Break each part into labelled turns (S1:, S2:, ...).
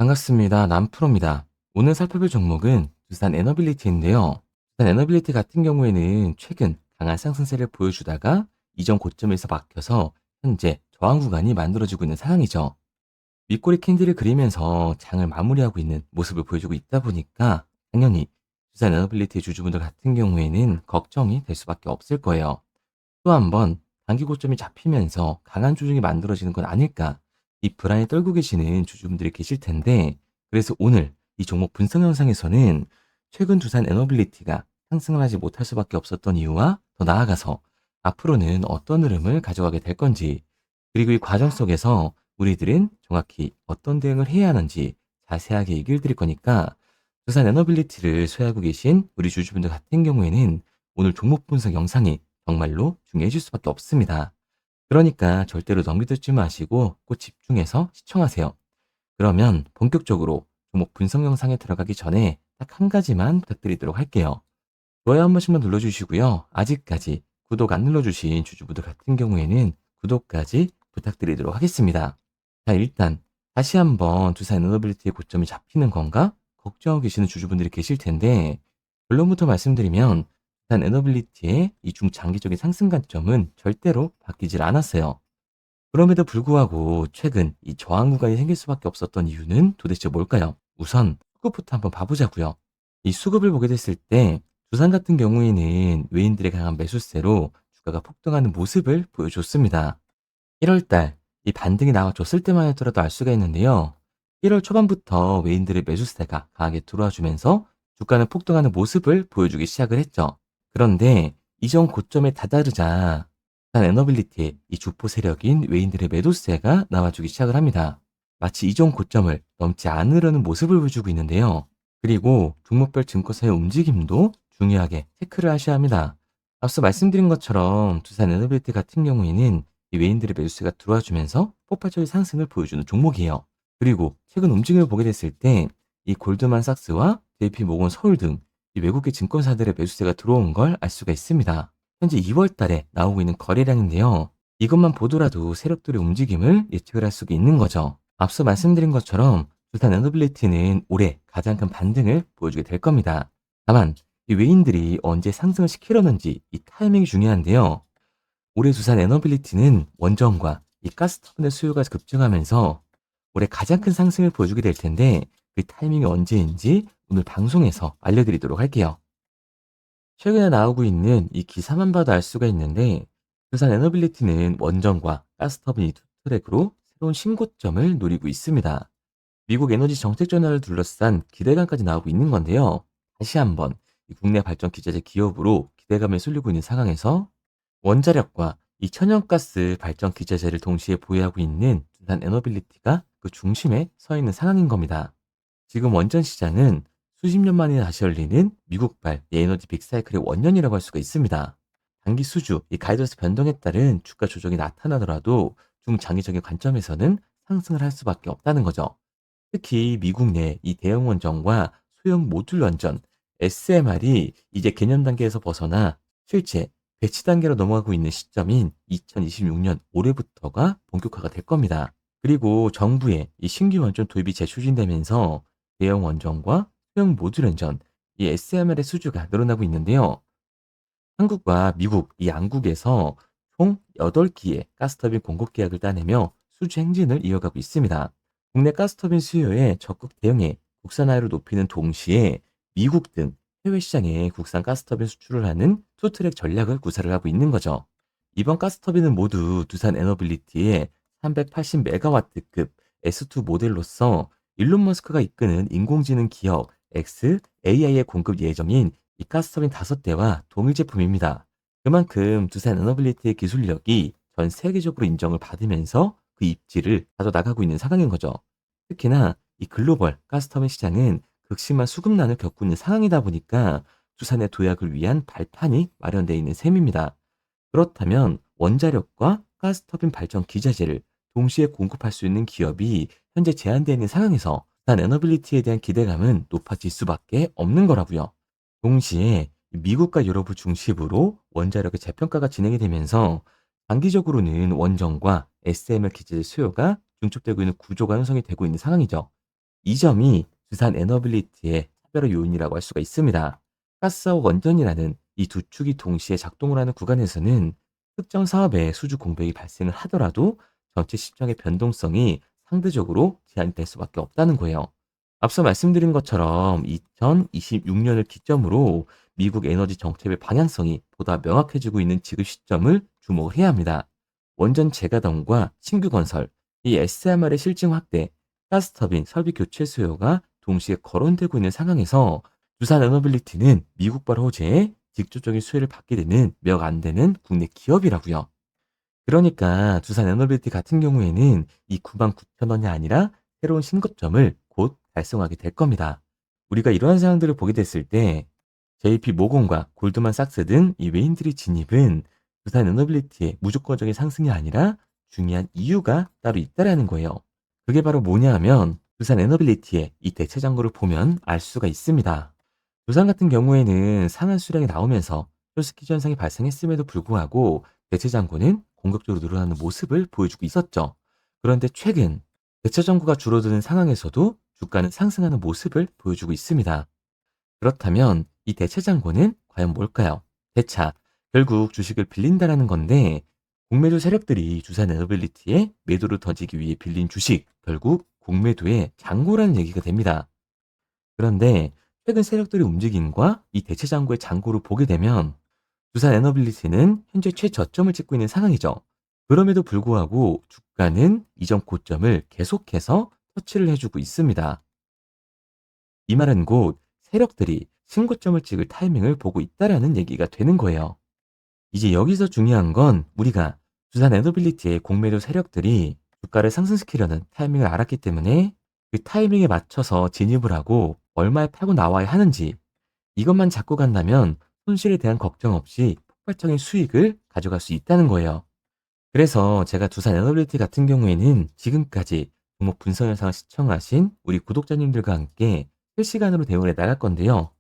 S1: 반갑습니다. 남프로입니다. 오늘 살펴볼 종목은 두산 에너빌리티인데요. 두산 에너빌리티 같은 경우에는 최근 강한 상승세를 보여주다가 이전 고점에서 막혀서 현재 저항 구간이 만들어지고 있는 상황이죠. 윗꼬리 캔들을 그리면서 장을 마무리하고 있는 모습을 보여주고 있다 보니까 당연히 두산 에너빌리티 주주분들 같은 경우에는 걱정이 될 수밖에 없을 거예요. 또 한 번 단기 고점이 잡히면서 강한 조정이 만들어지는 건 아닐까, 이 불안에 떨고 계시는 주주분들이 계실 텐데, 그래서 오늘 이 종목 분석 영상에서는 최근 두산 에너빌리티가 상승을 하지 못할 수밖에 없었던 이유와 더 나아가서 앞으로는 어떤 흐름을 가져가게 될 건지, 그리고 이 과정 속에서 우리들은 정확히 어떤 대응을 해야 하는지 자세하게 얘기를 드릴 거니까, 두산 에너빌리티를 소유하고 계신 우리 주주분들 같은 경우에는 오늘 종목 분석 영상이 정말로 중요해질 수밖에 없습니다. 그러니까 절대로 넘겨듣지 마시고 꼭 집중해서 시청하세요. 그러면 본격적으로 종목 분석 영상에 들어가기 전에 딱 한 가지만 부탁드리도록 할게요. 좋아요 한 번씩만 눌러주시고요. 아직까지 구독 안 눌러주신 주주분들 같은 경우에는 구독까지 부탁드리도록 하겠습니다. 자, 일단 다시 한번 두산 에너빌리티의 고점이 잡히는 건가 걱정하고 계시는 주주분들이 계실 텐데, 결론부터 말씀드리면 두산 에너빌리티의 이 중장기적인 상승 관점은 절대로 바뀌질 않았어요. 그럼에도 불구하고 최근 이 저항 구간이 생길 수밖에 없었던 이유는 도대체 뭘까요? 우선 수급부터 한번 봐보자고요. 이 수급을 보게 됐을 때 두산 같은 경우에는 외인들의 강한 매수세로 주가가 폭등하는 모습을 보여줬습니다. 1월 달 이 반등이 나와줬을 때만 하더라도 알 수가 있는데요. 1월 초반부터 외인들의 매수세가 강하게 들어와 주면서 주가는 폭등하는 모습을 보여주기 시작을 했죠. 그런데 이전 고점에 다다르자 단 에너빌리티의 이 주포 세력인 외인들의 매도세가 나와주기 시작을 합니다. 마치 이전 고점을 넘지 않으려는 모습을 보여주고 있는데요. 그리고 종목별 증권사의 움직임도 중요하게 체크를 하셔야 합니다. 앞서 말씀드린 것처럼 두산 에너빌리티 같은 경우에는 이 외인들의 매수세가 들어와 주면서 폭발적인 상승을 보여주는 종목이에요. 그리고 최근 움직임을 보게 됐을 때 이 골드만삭스와 JP 모건 서울 등 이 외국계 증권사들의 매수세가 들어온 걸 알 수가 있습니다. 현재 2월 달에 나오고 있는 거래량인데요. 이것만 보더라도 세력들의 움직임을 예측을 할 수가 있는 거죠. 앞서 말씀드린 것처럼 두산 에너빌리티는 올해 가장 큰 반등을 보여주게 될 겁니다. 다만 이 외인들이 언제 상승을 시키려는지 이 타이밍이 중요한데요. 올해 두산 에너빌리티는 원전과 이 가스터빈의 수요가 급증하면서 올해 가장 큰 상승을 보여주게 될 텐데, 그 타이밍이 언제인지 오늘 방송에서 알려드리도록 할게요. 최근에 나오고 있는 이 기사만 봐도 알 수가 있는데, 두산 에너빌리티는 원전과 가스터빈 이 두 트랙으로 새로운 신고점을 노리고 있습니다. 미국 에너지 정책 전환을 둘러싼 기대감까지 나오고 있는 건데요. 다시 한번 이 국내 발전 기자재 기업으로 기대감을 쏠리고 있는 상황에서 원자력과 이 천연가스 발전 기자재를 동시에 보유하고 있는 두산 에너빌리티가 그 중심에 서 있는 상황인 겁니다. 지금 원전 시장은 수십 년 만에 다시 열리는 미국발 에너지 빅사이클의 원년이라고 할 수가 있습니다. 단기 수주, 이 가이던스 변동에 따른 주가 조정이 나타나더라도 중장기적인 관점에서는 상승을 할 수밖에 없다는 거죠. 특히 미국 내 이 대형 원전과 소형 모듈 원전, SMR이 이제 개념 단계에서 벗어나 실제 배치 단계로 넘어가고 있는 시점인 2026년 올해부터가 본격화가 될 겁니다. 그리고 정부의 이 신규 원전 도입이 재추진되면서 대형 원전과 소형 모듈 원전, 이 SMR의 수주가 늘어나고 있는데요. 한국과 미국 이 양국에서 총 8기의 가스터빈 공급 계약을 따내며 수주 행진을 이어가고 있습니다. 국내 가스터빈 수요에 적극 대응해 국산화율을 높이는 동시에 미국 등 해외 시장에 국산 가스터빈 수출을 하는 투트랙 전략을 구사를 하고 있는 거죠. 이번 가스터빈은 모두 두산 에너빌리티의 380메가와트급 S2 모델로서 일론 머스크가 이끄는 인공지능 기업 xAI의 공급 예정인 이 가스터빈 5대와 동일 제품입니다. 그만큼 두산 에너빌리티의 기술력이 전 세계적으로 인정을 받으면서 그 입지를 가져나가고 있는 상황인 거죠. 특히나 이 글로벌 가스터빈 시장은 극심한 수급난을 겪고 있는 상황이다 보니까 두산의 도약을 위한 발판이 마련되어 있는 셈입니다. 그렇다면 원자력과 가스터빈 발전 기자재를 동시에 공급할 수 있는 기업이 현재 제한되어 있는 상황에서 두산 에너빌리티에 대한 기대감은 높아질 수밖에 없는 거라고요. 동시에 미국과 유럽을 중심으로 원자력의 재평가가 진행이 되면서 장기적으로는 원전과 SMR 기체의 수요가 중첩되고 있는 구조가 형성이 되고 있는 상황이죠. 이 점이 두산 에너빌리티의 차별화 요인이라고 할 수가 있습니다. 가스와 원전이라는 이 두 축이 동시에 작동을 하는 구간에서는 특정 사업의 수주 공백이 발생을 하더라도 전체 시장의 변동성이 상대적으로 제한될 수밖에 없다는 거예요. 앞서 말씀드린 것처럼 2026년을 기점으로 미국 에너지 정책의 방향성이 보다 명확해지고 있는 지금 시점을 주목을 해야 합니다. 원전 재가동과 신규 건설, 이 SMR의 실증 확대, 가스터빈 설비 교체 수요가 동시에 거론되고 있는 상황에서 두산 에너빌리티는 미국발 호재에 직접적인 수혜를 받게 되는 몇 안 되는 국내 기업이라고요. 그러니까 두산 에너빌리티 같은 경우에는 이 99,000원이 아니라 새로운 신고점을 곧 달성하게 될 겁니다. 우리가 이러한 상황들을 보게 됐을 때 JP 모건과 골드만삭스 등 이 외인들의 진입은 두산 에너빌리티의 무조건적인 상승이 아니라 중요한 이유가 따로 있다라는 거예요. 그게 바로 뭐냐 하면 두산 에너빌리티의 이 대체 잔고를 보면 알 수가 있습니다. 두산 같은 경우에는 상한 수량이 나오면서 쇼스키즈 현상이 발생했음에도 불구하고 대체 잔고는 공격적으로 늘어나는 모습을 보여주고 있었죠. 그런데 최근 대체 잔고가 줄어드는 상황에서도 주가는 상승하는 모습을 보여주고 있습니다. 그렇다면 이 대체 잔고는 과연 뭘까요? 대차, 결국 주식을 빌린다라는 건데 공매도 세력들이 두산 에너빌리티에 매도를 던지기 위해 빌린 주식, 결국 공매도의 잔고라는 얘기가 됩니다. 그런데 최근 세력들의 움직임과 이 대체 잔고의 잔고를 보게 되면 두산 에너빌리티는 현재 최저점을 찍고 있는 상황이죠. 그럼에도 불구하고 주가는 이전 고점을 계속해서 터치를 해주고 있습니다. 이 말은 곧 세력들이 신고점을 찍을 타이밍을 보고 있다라는 얘기가 되는 거예요. 이제 여기서 중요한 건 우리가 두산 에너빌리티의 공매도 세력들이 주가를 상승시키려는 타이밍을 알았기 때문에 그 타이밍에 맞춰서 진입을 하고 얼마에 팔고 나와야 하는지 이것만 잡고 간다면 손실에 대한 걱정 없이 폭발적인 수익을 가져갈 수 있다는 거예요. 그래서 제가 두산 에너빌리티 같은 경우에는 지금까지 종목 분석 영상을 시청하신 우리 구독자님들과 함께 실시간으로 대응을 해 나갈 건데요.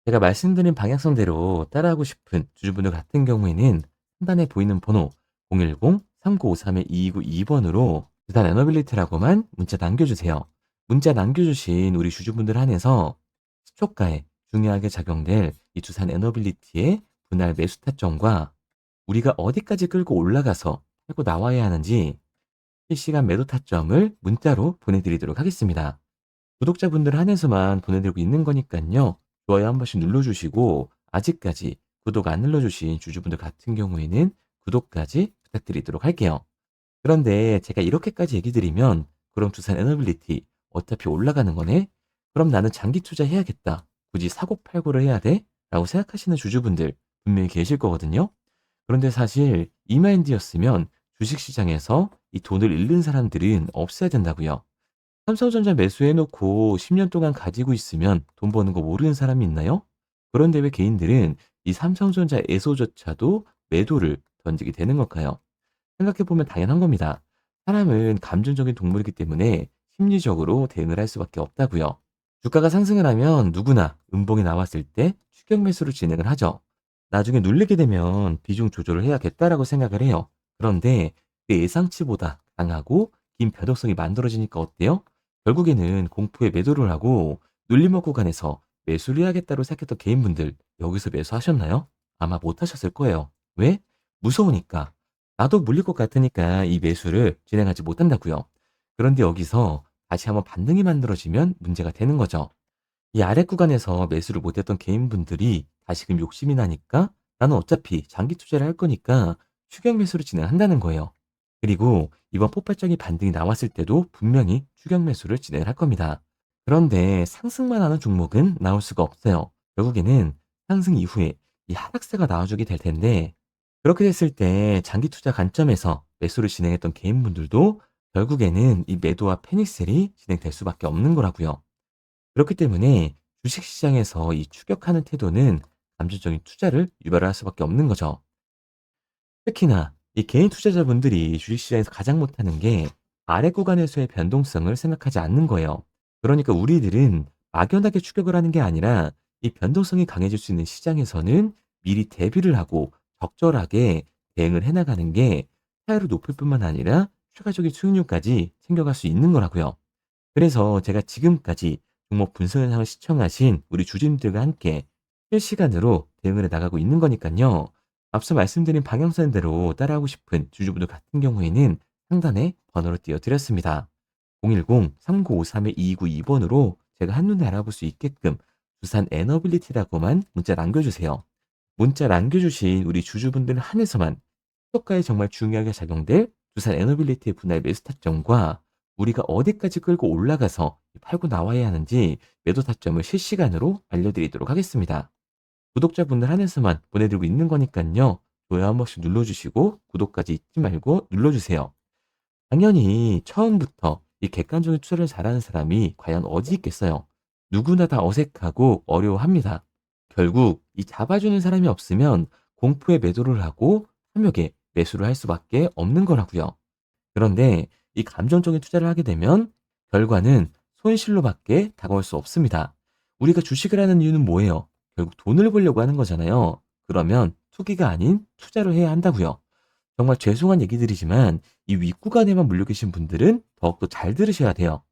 S1: 제가 말씀드린 방향성대로 따라하고 싶은 주주분들 같은 경우에는 상단에 보이는 번호 010-3953-2292번으로 두산 에너빌리티라고만 문자 남겨주세요. 문자 남겨주신 우리 주주분들 한해서 시초가에 중요하게 작용될 이 두산 에너빌리티의 분할 매수 타점과 우리가 어디까지 끌고 올라가서 팔고 나와야 하는지 실시간 매도 타점을 문자로 보내드리도록 하겠습니다. 구독자분들 한해서만 보내드리고 있는 거니까요. 좋아요 한 번씩 눌러주시고 아직까지 구독 안 눌러주신 주주분들 같은 경우에는 구독까지 부탁드리도록 할게요. 그런데 제가 이렇게까지 얘기 드리면 그럼 두산 에너빌리티 어차피 올라가는 거네? 그럼 나는 장기 투자해야겠다. 굳이 사고 팔고를 해야 돼? 라고 생각하시는 주주분들 분명히 계실 거거든요. 그런데 사실 이 마인드였으면 주식시장에서 이 돈을 잃는 사람들은 없어야 된다고요. 삼성전자 매수해놓고 10년 동안 가지고 있으면 돈 버는 거 모르는 사람이 있나요? 그런데 왜 개인들은 이 삼성전자 에소조차도 매도를 던지게 되는 걸까요? 생각해보면 당연한 겁니다. 사람은 감정적인 동물이기 때문에 심리적으로 대응을 할 수밖에 없다고요. 주가가 상승을 하면 누구나 음봉이 나왔을 때 추격 매수를 진행을 하죠. 나중에 눌리게 되면 비중 조절을 해야겠다라고 생각을 해요. 그런데 그 예상치보다 강하고 긴 변동성이 만들어지니까 어때요? 결국에는 공포에 매도를 하고 눌림목 구간에서 매수를 해야겠다고 생각했던 개인분들 여기서 매수하셨나요? 아마 못하셨을 거예요. 왜? 무서우니까. 나도 물릴 것 같으니까 이 매수를 진행하지 못한다고요. 그런데 여기서 다시 한번 반등이 만들어지면 문제가 되는 거죠. 이 아래 구간에서 매수를 못했던 개인분들이 다시금 욕심이 나니까 나는 어차피 장기 투자를 할 거니까 추격 매수를 진행한다는 거예요. 그리고 이번 폭발적인 반등이 나왔을 때도 분명히 추격 매수를 진행을 할 겁니다. 그런데 상승만 하는 종목은 나올 수가 없어요. 결국에는 상승 이후에 이 하락세가 나와주게 될 텐데 그렇게 됐을 때 장기 투자 관점에서 매수를 진행했던 개인분들도 결국에는 이 매도와 패닉셀이 진행될 수밖에 없는 거라고요. 그렇기 때문에 주식시장에서 이 추격하는 태도는 감정적인 투자를 유발할 수밖에 없는 거죠. 특히나 이 개인 투자자분들이 주식시장에서 가장 못하는 게 아래 구간에서의 변동성을 생각하지 않는 거예요. 그러니까 우리들은 막연하게 추격을 하는 게 아니라 이 변동성이 강해질 수 있는 시장에서는 미리 대비를 하고 적절하게 대응을 해나가는 게 타율을 높일 뿐만 아니라 추가적인 수익률까지 챙겨갈 수 있는 거라고요. 그래서 제가 지금까지 종목 분석 영상을 시청하신 우리 주주님들과 함께 실시간으로 대응을 해 나가고 있는 거니깐요. 앞서 말씀드린 방향선대로 따라하고 싶은 주주분들 같은 경우에는 상단에 번호를 띄워 드렸습니다. 010-3953-2292번으로 제가 한눈에 알아볼 수 있게끔 두산 에너빌리티라고만 문자 남겨주세요. 문자 남겨주신 우리 주주분들 한해서만 시초가에 정말 중요하게 작용될 두산 에너빌리티의 분할 매수 타점과 우리가 어디까지 끌고 올라가서 팔고 나와야 하는지 매도 타점을 실시간으로 알려드리도록 하겠습니다. 구독자분들 한해서만 보내드리고 있는 거니깐요. 좋아요 한 번씩 눌러주시고 구독까지 잊지 말고 눌러주세요. 당연히 처음부터 이 객관적인 투자를 잘하는 사람이 과연 어디 있겠어요? 누구나 다 어색하고 어려워합니다. 결국 이 잡아주는 사람이 없으면 공포에 매도를 하고 탐욕에 매수를 할 수밖에 없는 거라고요. 그런데 이 감정적인 투자를 하게 되면 결과는 손실로밖에 다가올 수 없습니다. 우리가 주식을 하는 이유는 뭐예요? 결국 돈을 벌려고 하는 거잖아요. 그러면 투기가 아닌 투자를 해야 한다고요. 정말 죄송한 얘기들이지만 이 윗구간에만 물려 계신 분들은 더욱더 잘 들으셔야 돼요.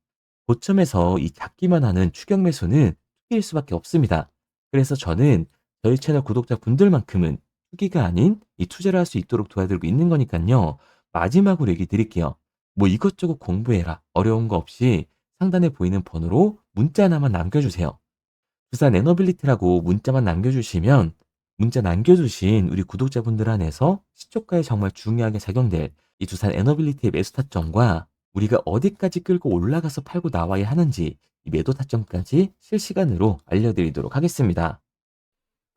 S1: 고점에서 이 잡기만 하는 추격 매수는 투기일 수밖에 없습니다. 그래서 저는 저희 채널 구독자분들만큼은 투기가 아닌 이 투자를 할 수 있도록 도와드리고 있는 거니까요. 마지막으로 얘기 드릴게요. 뭐 이것저것 공부해라. 어려운 거 없이 상단에 보이는 번호로 문자 하나만 남겨주세요. 두산 에너빌리티라고 문자만 남겨주시면 문자 남겨주신 우리 구독자분들 안에서 시초가에 정말 중요하게 작용될 이 두산 에너빌리티의 매수 타점과 우리가 어디까지 끌고 올라가서 팔고 나와야 하는지 이 매도 타점까지 실시간으로 알려드리도록 하겠습니다.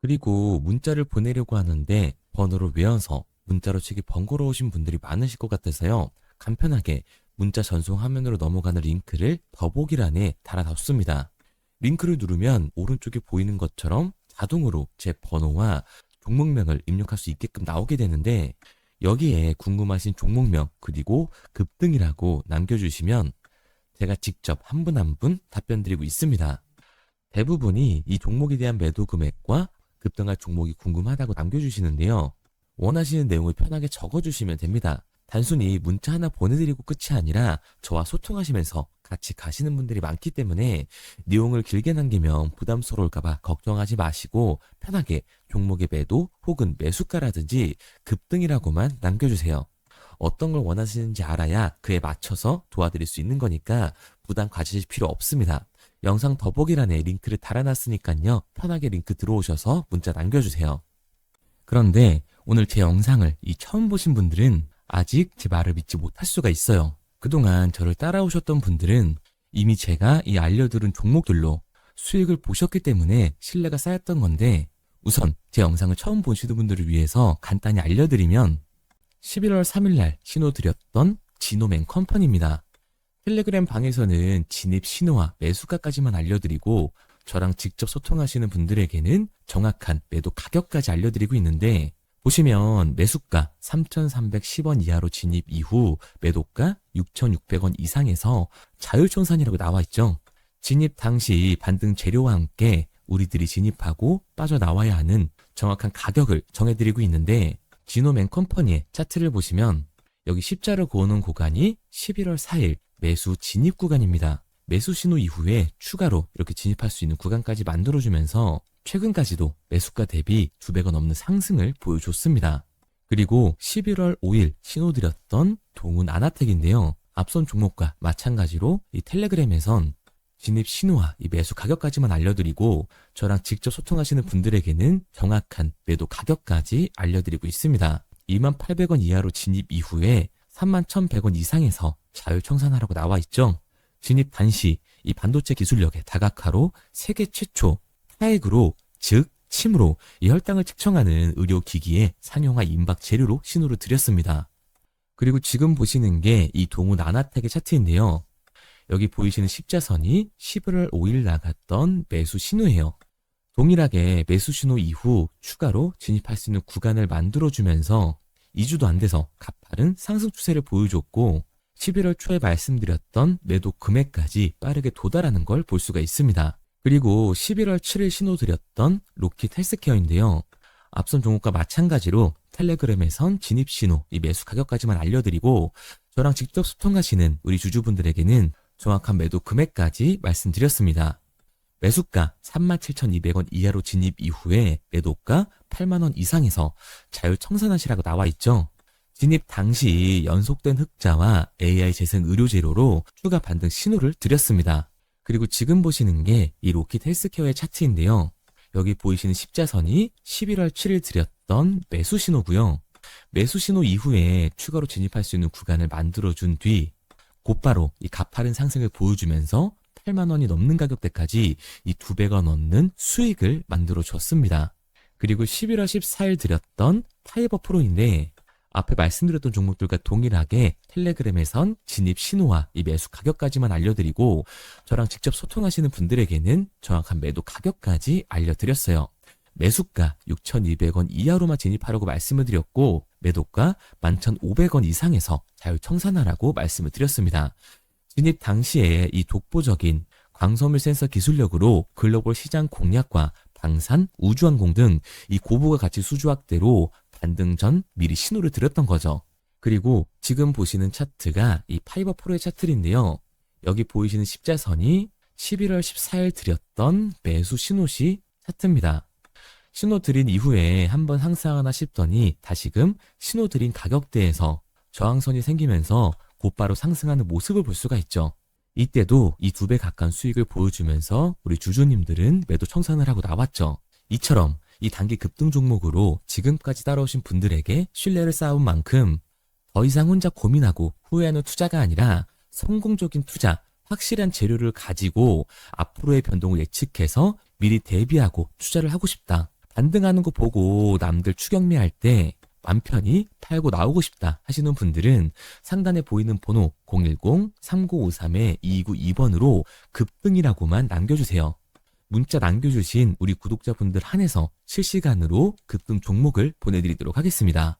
S1: 그리고 문자를 보내려고 하는데 번호를 외워서 문자로 치기 번거로우신 분들이 많으실 것 같아서요. 간편하게 문자 전송 화면으로 넘어가는 링크를 더보기란에 달아뒀습니다. 링크를 누르면 오른쪽에 보이는 것처럼 자동으로 제 번호와 종목명을 입력할 수 있게끔 나오게 되는데 여기에 궁금하신 종목명 그리고 급등이라고 남겨주시면 제가 직접 한 분 한 분 답변 드리고 있습니다. 대부분이 이 종목에 대한 매도 금액과 급등할 종목이 궁금하다고 남겨주시는데요. 원하시는 내용을 편하게 적어주시면 됩니다. 단순히 문자 하나 보내드리고 끝이 아니라 저와 소통하시면서 같이 가시는 분들이 많기 때문에 내용을 길게 남기면 부담스러울까봐 걱정하지 마시고 편하게 종목의 매도 혹은 매수가라든지 급등이라고만 남겨주세요. 어떤 걸 원하시는지 알아야 그에 맞춰서 도와드릴 수 있는 거니까 부담 가지실 필요 없습니다. 영상 더보기란에 링크를 달아놨으니까요. 편하게 링크 들어오셔서 문자 남겨주세요. 그런데 오늘 제 영상을 처음 보신 분들은 아직 제 말을 믿지 못할 수가 있어요. 그동안 저를 따라오셨던 분들은 이미 제가 이 알려드린 종목들로 수익을 보셨기 때문에 신뢰가 쌓였던 건데 우선 제 영상을 처음 보시는 분들을 위해서 간단히 알려드리면 11월 3일날 신호드렸던 지노맨 컴퍼니입니다. 텔레그램 방에서는 진입 신호와 매수가까지만 알려드리고 저랑 직접 소통하시는 분들에게는 정확한 매도 가격까지 알려드리고 있는데 보시면 매수가 3,310원 이하로 진입 이후 매도가 6,600원 이상에서 자율청산이라고 나와 있죠. 진입 당시 반등 재료와 함께 우리들이 진입하고 빠져나와야 하는 정확한 가격을 정해드리고 있는데 지노맨 컴퍼니의 차트를 보시면 여기 십자를 그어놓은 구간이 11월 4일 매수 진입 구간입니다. 매수 신호 이후에 추가로 이렇게 진입할 수 있는 구간까지 만들어주면서 최근까지도 매수가 대비 2배가 넘는 상승을 보여줬습니다. 그리고 11월 5일 신호드렸던 동훈 아나텍인데요. 앞선 종목과 마찬가지로 이 텔레그램에선 진입 신호와 이 매수 가격까지만 알려드리고 저랑 직접 소통하시는 분들에게는 정확한 매도 가격까지 알려드리고 있습니다. 28,000원 이하로 진입 이후에 31,100원 이상에서 자율청산하라고 나와 있죠. 진입 단시 이 반도체 기술력의 다각화로 세계 최초 타액으로 즉 침으로 이 혈당을 측정하는 의료기기의 상용화 임박 재료로 신호를 드렸습니다. 그리고 지금 보시는 게 이 동훈 아나텍의 차트인데요. 여기 보이시는 십자선이 11월 5일 나갔던 매수 신호예요. 동일하게 매수 신호 이후 추가로 진입할 수 있는 구간을 만들어주면서 2주도 안 돼서 가파른 상승 추세를 보여줬고 11월 초에 말씀드렸던 매도 금액까지 빠르게 도달하는 걸 볼 수가 있습니다. 그리고 11월 7일 신호드렸던 로킷 헬스케어인데요. 앞선 종목과 마찬가지로 텔레그램에선 진입 신호, 이 매수 가격까지만 알려드리고 저랑 직접 소통하시는 우리 주주분들에게는 정확한 매도 금액까지 말씀드렸습니다. 매수가 37,200원 이하로 진입 이후에 매도가 8만원 이상에서 자유청산하시라고 나와 있죠. 진입 당시 연속된 흑자와 AI 재생 의료 재료로 추가 반등 신호를 드렸습니다. 그리고 지금 보시는 게 이 로킷 헬스케어의 차트인데요. 여기 보이시는 십자선이 11월 7일 드렸던 매수 신호고요. 매수 신호 이후에 추가로 진입할 수 있는 구간을 만들어준 뒤 곧바로 이 가파른 상승을 보여주면서 8만 원이 넘는 가격대까지 이 2배가 넘는 수익을 만들어 줬습니다. 그리고 11월 14일 드렸던 파이버 프로인데 앞에 말씀드렸던 종목들과 동일하게 텔레그램에선 진입 신호와 이 매수 가격까지만 알려드리고 저랑 직접 소통하시는 분들에게는 정확한 매도 가격까지 알려드렸어요. 매수가 6,200원 이하로만 진입하라고 말씀을 드렸고 매도가 11,500원 이상에서 자유청산하라고 말씀을 드렸습니다. 진입 당시에 이 독보적인 광섬유 센서 기술력으로 글로벌 시장 공략과 방산, 우주항공 등 이 고부가 가치 수주 확대로 반등 전 미리 신호를 드렸던 거죠. 그리고 지금 보시는 차트가 이 파이버 프로의 차트인데요. 여기 보이시는 십자선이 11월 14일 드렸던 매수 신호시 차트입니다. 신호 드린 이후에 한번 상승하나 싶더니 다시금 신호 드린 가격대에서 저항선이 생기면서 곧바로 상승하는 모습을 볼 수가 있죠. 이때도 이 2배 가까운 수익을 보여주면서 우리 주주님들은 매도 청산을 하고 나왔죠. 이처럼 이 단기 급등 종목으로 지금까지 따라오신 분들에게 신뢰를 쌓은 만큼 더 이상 혼자 고민하고 후회하는 투자가 아니라 성공적인 투자, 확실한 재료를 가지고 앞으로의 변동을 예측해서 미리 대비하고 투자를 하고 싶다. 반등하는 거 보고 남들 추격매할 때 맘 편히 팔고 나오고 싶다 하시는 분들은 상단에 보이는 번호 010-3953-2292번으로 급등이라고만 남겨주세요. 문자 남겨주신 우리 구독자분들 한해서 실시간으로 급등 종목을 보내드리도록 하겠습니다.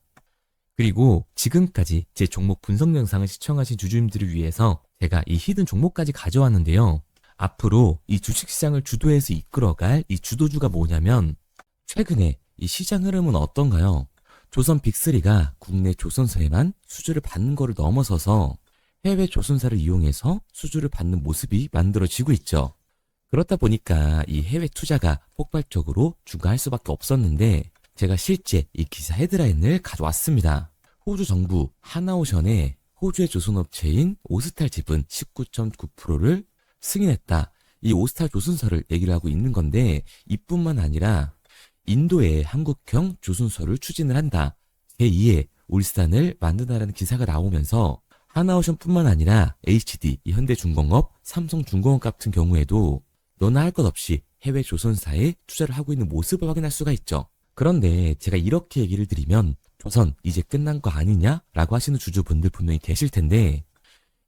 S1: 그리고 지금까지 제 종목 분석 영상을 시청하신 주주님들을 위해서 제가 이 히든 종목까지 가져왔는데요. 앞으로 이 주식시장을 주도해서 이끌어갈 이 주도주가 뭐냐면 최근에 이 시장 흐름은 어떤가요? 조선 빅3가 국내 조선사에만 수주를 받는 거를 넘어서서 해외 조선사를 이용해서 수주를 받는 모습이 만들어지고 있죠. 그렇다 보니까 이 해외 투자가 폭발적으로 증가할 수밖에 없었는데 제가 실제 이 기사 헤드라인을 가져왔습니다. 호주 정부 하나오션에 호주의 조선업체인 오스탈 지분 19.9%를 승인했다. 이 오스탈 조선사를 얘기를 하고 있는 건데 이뿐만 아니라 인도에 한국형 조선소를 추진을 한다. 제2의 울산을 만든다라는 기사가 나오면서 하나오션뿐만 아니라 HD, 현대중공업, 삼성중공업 같은 경우에도 너나 할 것 없이 해외 조선사에 투자를 하고 있는 모습을 확인할 수가 있죠. 그런데 제가 이렇게 얘기를 드리면 조선 이제 끝난 거 아니냐라고 하시는 주주분들 분명히 계실 텐데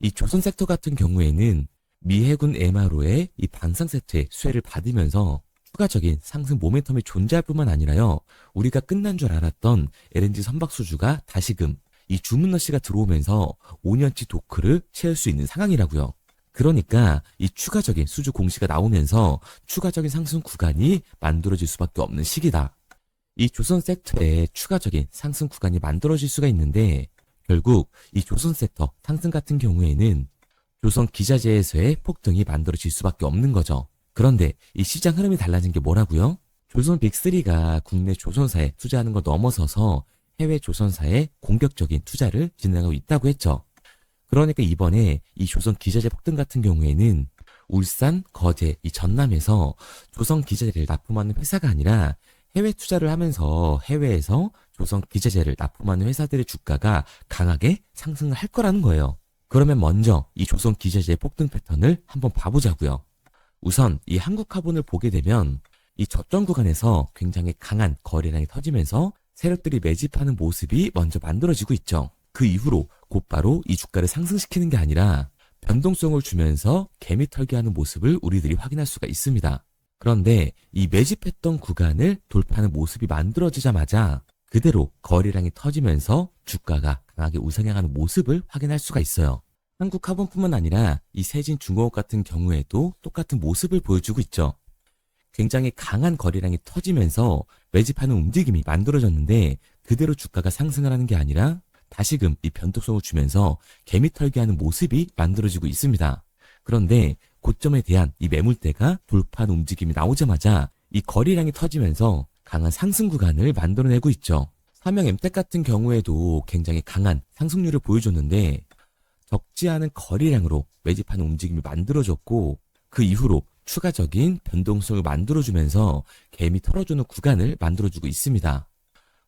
S1: 이 조선 섹터 같은 경우에는 미 해군 MRO의 이 방산 세트의 수혜를 받으면서 추가적인 상승 모멘텀이 존재할 뿐만 아니라요. 우리가 끝난 줄 알았던 LNG 선박 수주가 다시금 이 주문러시가 들어오면서 5년치 도크를 채울 수 있는 상황이라고요. 그러니까 이 추가적인 수주 공시가 나오면서 추가적인 상승 구간이 만들어질 수밖에 없는 시기다. 이 조선 섹터에 추가적인 상승 구간이 만들어질 수가 있는데 결국 이 조선 섹터 상승 같은 경우에는 조선 기자재에서의 폭등이 만들어질 수밖에 없는 거죠. 그런데 이 시장 흐름이 달라진 게 뭐라고요? 조선 빅3가 국내 조선사에 투자하는 걸 넘어서서 해외 조선사에 공격적인 투자를 진행하고 있다고 했죠. 그러니까 이번에 이 조선 기자재 폭등 같은 경우에는 울산, 거제, 이 전남에서 조선 기자재를 납품하는 회사가 아니라 해외 투자를 하면서 해외에서 조선 기자재를 납품하는 회사들의 주가가 강하게 상승을 할 거라는 거예요. 그러면 먼저 이 조선 기자재의 폭등 패턴을 한번 봐보자고요. 우선 이 한국화본을 보게 되면 이 저점 구간에서 굉장히 강한 거래량이 터지면서 세력들이 매집하는 모습이 먼저 만들어지고 있죠. 그 이후로 곧바로 이 주가를 상승시키는 게 아니라 변동성을 주면서 개미 털기하는 모습을 우리들이 확인할 수가 있습니다. 그런데 이 매집했던 구간을 돌파하는 모습이 만들어지자마자 그대로 거래량이 터지면서 주가가 강하게 우상향하는 모습을 확인할 수가 있어요. 한국화본뿐만 아니라 이 세진중공업 같은 경우에도 똑같은 모습을 보여주고 있죠. 굉장히 강한 거래량이 터지면서 매집하는 움직임이 만들어졌는데 그대로 주가가 상승을 하는 게 아니라 다시금 이 변동성을 주면서 개미 털기하는 모습이 만들어지고 있습니다. 그런데 고점에 대한 이 매물대가 돌파하는 움직임이 나오자마자 이 거래량이 터지면서 강한 상승 구간을 만들어내고 있죠. 삼형 엠텍 같은 경우에도 굉장히 강한 상승률을 보여줬는데 적지 않은 거래량으로 매집하는 움직임이 만들어졌고 그 이후로 추가적인 변동성을 만들어주면서 개미 털어주는 구간을 만들어주고 있습니다.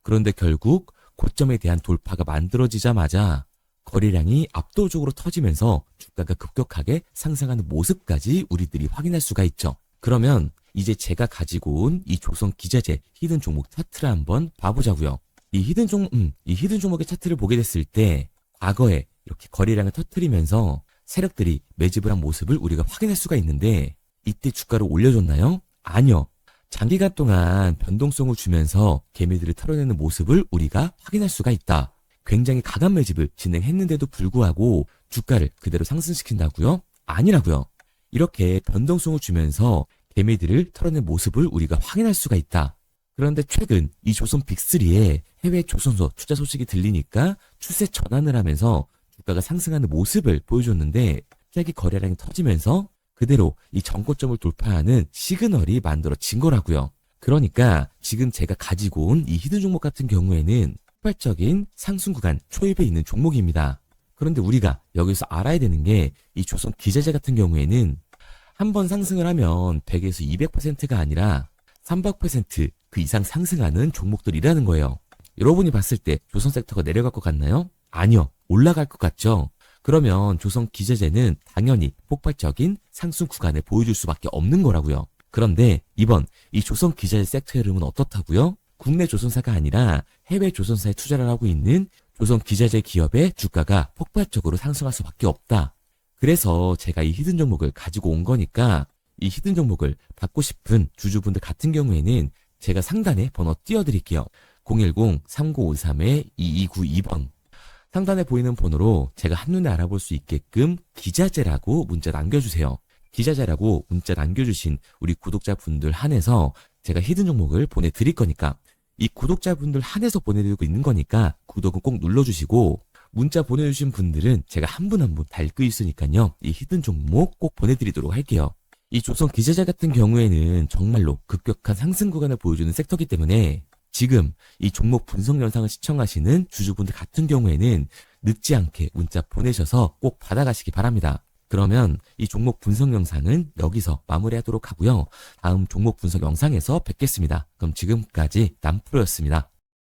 S1: 그런데 결국 고점에 대한 돌파가 만들어지자마자 거래량이 압도적으로 터지면서 주가가 급격하게 상승하는 모습까지 우리들이 확인할 수가 있죠. 그러면 이제 제가 가지고 온 이 조선 기자재 히든 종목 차트를 한번 봐보자고요. 이 히든 종목의 차트를 보게 됐을 때 과거에 이렇게 거래량을 터뜨리면서 세력들이 매집을 한 모습을 우리가 확인할 수가 있는데 이때 주가를 올려줬나요? 아니요. 장기간 동안 변동성을 주면서 개미들을 털어내는 모습을 우리가 확인할 수가 있다. 굉장히 강한 매집을 진행했는데도 불구하고 주가를 그대로 상승시킨다고요? 아니라고요. 이렇게 변동성을 주면서 개미들을 털어낸 모습을 우리가 확인할 수가 있다. 그런데 최근 이 조선 빅3의 해외 조선소 투자 소식이 들리니까 추세 전환을 하면서 주가가 상승하는 모습을 보여줬는데 갑자기 거래량이 터지면서 그대로 이 전고점을 돌파하는 시그널이 만들어진 거라고요. 그러니까 지금 제가 가지고 온 이 히든 종목 같은 경우에는 폭발적인 상승 구간 초입에 있는 종목입니다. 그런데 우리가 여기서 알아야 되는 게 이 조선 기자재 같은 경우에는 한번 상승을 하면 100에서 200%가 아니라 300% 그 이상 상승하는 종목들이라는 거예요. 여러분이 봤을 때 조선 섹터가 내려갈 것 같나요? 아니요. 올라갈 것 같죠? 그러면 조선 기자재는 당연히 폭발적인 상승 구간을 보여줄 수밖에 없는 거라고요. 그런데 이번 이 조선 기자재 섹터 흐름은 어떻다고요? 국내 조선사가 아니라 해외 조선사에 투자를 하고 있는 조선 기자재 기업의 주가가 폭발적으로 상승할 수밖에 없다. 그래서 제가 이 히든 종목을 가지고 온 거니까 이 히든 종목을 받고 싶은 주주분들 같은 경우에는 제가 상단에 번호 띄워드릴게요. 010-3953-2292번. 상단에 보이는 번호로 제가 한눈에 알아볼 수 있게끔 기자재라고 문자 남겨주세요. 기자재라고 문자 남겨주신 우리 구독자분들 한해서 제가 히든 종목을 보내드릴 거니까 이 구독자분들 한해서 보내드리고 있는 거니까 구독은 꼭 눌러주시고 문자 보내주신 분들은 제가 한 분 한 분 다 읽고 있으니까요. 이 히든 종목 꼭 보내드리도록 할게요. 이 조선 기자재 같은 경우에는 정말로 급격한 상승 구간을 보여주는 섹터이기 때문에 지금 이 종목 분석 영상을 시청하시는 주주분들 같은 경우에는 늦지 않게 문자 보내셔서 꼭 받아가시기 바랍니다. 그러면 이 종목 분석 영상은 여기서 마무리하도록 하고요. 다음 종목 분석 영상에서 뵙겠습니다. 그럼 지금까지 남프로였습니다.